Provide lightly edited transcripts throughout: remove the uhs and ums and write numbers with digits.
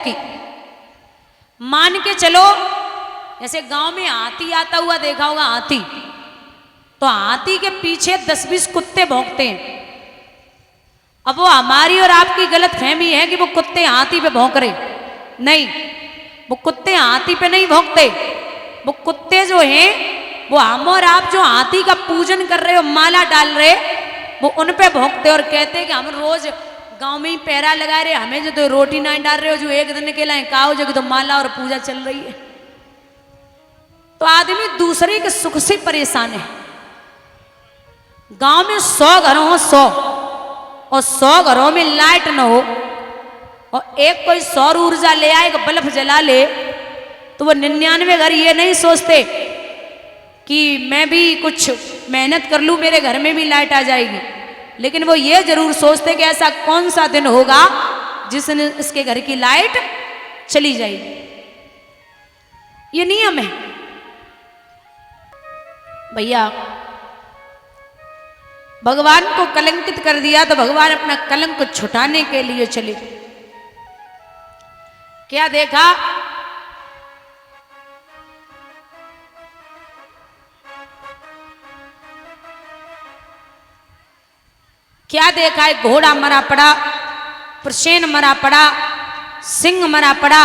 कि मान के चलो जैसे गांव में हाथी आता हुआ देखा होगा, हाथी तो हाथी के पीछे 10-20 कुत्ते भौंकते हैं। अब वो हमारी और आपकी गलत फहमी है कि वो कुत्ते हाथी पे भौंक रहे, नहीं, वो कुत्ते हाथी पे नहीं भौंकते। वो कुत्ते जो हैं वो हम और आप जो हाथी का पूजन कर रहे हो, माला डाल रहे, वो उन पे भौंकते और कहते कि हम रोज गांव में ही पहरा लगा रहे, हमें जो तो रोटी ना डाल रहे हो, जो एक दिन के लिए काओ जो तो माला और पूजा चल रही है। तो आदमी दूसरे के सुख से परेशान है। गांव में 100 घरों हो 100 और 100 घरों में लाइट न हो और एक कोई सौर ऊर्जा ले आए, एक बल्ब जला ले, तो वो 99 घर ये नहीं सोचते कि मैं भी कुछ मेहनत कर लूं, मेरे घर में भी लाइट आ जाएगी। लेकिन वो ये जरूर सोचते कि ऐसा कौन सा दिन होगा जिस दिन इसके घर की लाइट चली जाएगी। ये नियम है भैया। भगवान को कलंकित कर दिया तो भगवान अपना कलंक को छुटाने के लिए चले। क्या देखा? क्या देखा? एक घोड़ा मरा पड़ा, प्रसेन मरा पड़ा, सिंह मरा पड़ा।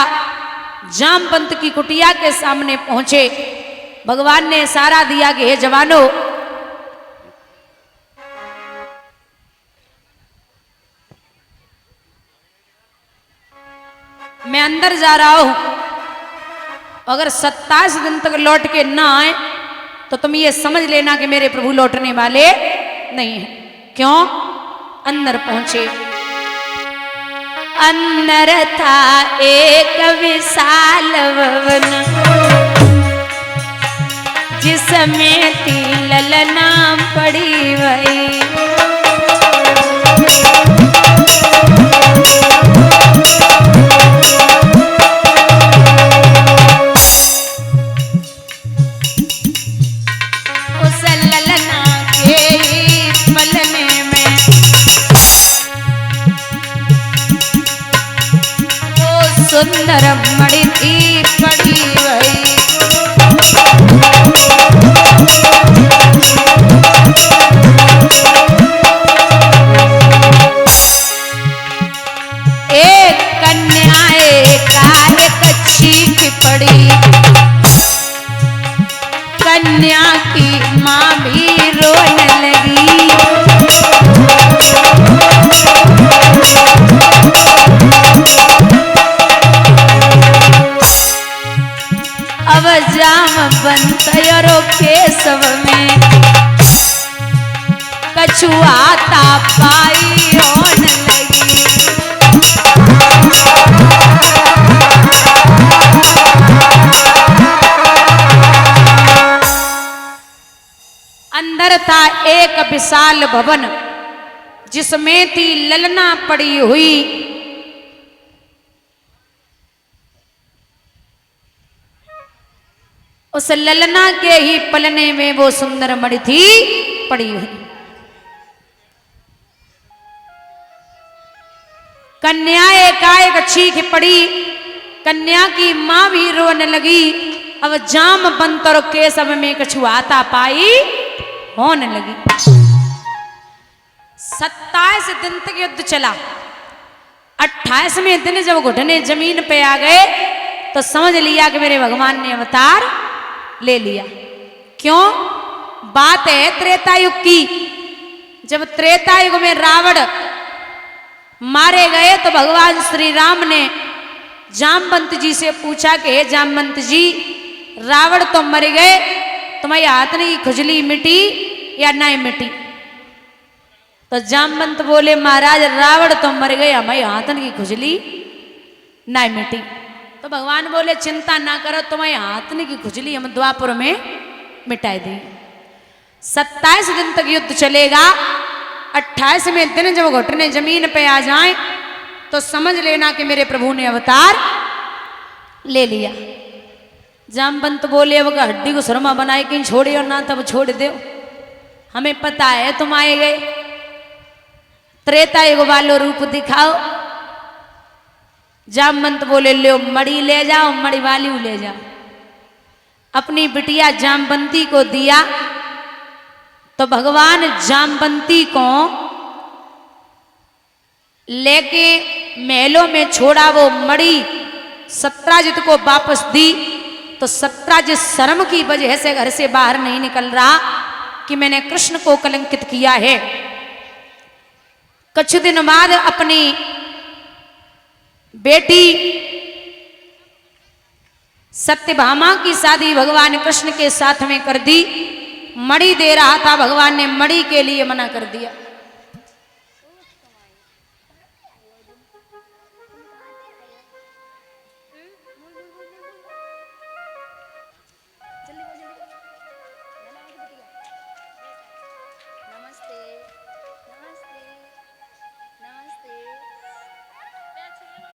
जामवंत की कुटिया के सामने पहुंचे, भगवान ने इशारा दिया कि हे जवानों, मैं अंदर जा रहा हूं, अगर 27 दिन तक लौट के ना आए तो तुम ये समझ लेना कि मेरे प्रभु लौटने वाले नहीं हैं। क्यों? अंदर पहुंचे, अंदर था एक विशाल भवन, जिसमें थी ललना पड़ी हुई। उस ललना के पलने में वो सुंदर मणि थी पड़ी हुई। एक कन्या एकाएक चीख पड़ी, कन्या की मां भी रोने लगी। अब जामवंत के सब में कछुआता पाई होने लगी। अंदर था एक विशाल भवन, जिसमें थी ललना पड़ी हुई। उस ललना के ही पलने में वो सुंदर मणि थी पड़ी हुई। कन्या एकाएक चीख पड़ी, कन्या की मां भी रोने लगी। अब जामवंत और केशव में कछुआता पाई होने लगी। 27 दिन तक युद्ध चला। 28वें दिन जब घुटने जमीन पे आ गए तो समझ लिया कि मेरे भगवान ने अवतार ले लिया। क्यों? बात है त्रेता युग की। जब त्रेता युग में रावण मारे गए तो भगवान श्री राम ने जामवंत जी से पूछा कि हे जामवंत जी, रावण तो मर गए, तुम्हारी हाथनी की खुजली मिटी या नहीं मिटी? तो जामवंत बोले महाराज, रावण तो मर गए, हमारी हाथन की खुजली नहीं मिटी। तो भगवान बोले चिंता ना करो, तुम्हारी हाथन की खुजली हम द्वापर में मिटाई देंगे। 27 दिन तक युद्ध चलेगा। 28वें दिन जब घुटने जमीन पे आ जाएं तो समझ लेना कि मेरे प्रभु ने अवतार ले लिया। जामवंत बोले अब हड्डी को सुरमा बनाए कहीं छोड़े और ना तब छोड़ दो, हमें पता है तुम आए गए, त्रेता युग वालो रूप दिखाओ। जामवंत बोले लो मड़ी ले जाओ, मड़ी वाली ले जाओ। अपनी बिटिया जामवंती को दिया तो भगवान जामवंती को लेके महलों में छोड़ा। वो मड़ी सत्राजित को वापस दी तो सत्राजित शर्म की वजह से घर से बाहर नहीं निकल रहा कि मैंने कृष्ण को कलंकित किया है। कुछ दिन बाद अपनी बेटी सत्यभामा की शादी भगवान कृष्ण के साथ में कर दी। मणि दे रहा था, भगवान ने मणि के लिए मना कर दिया।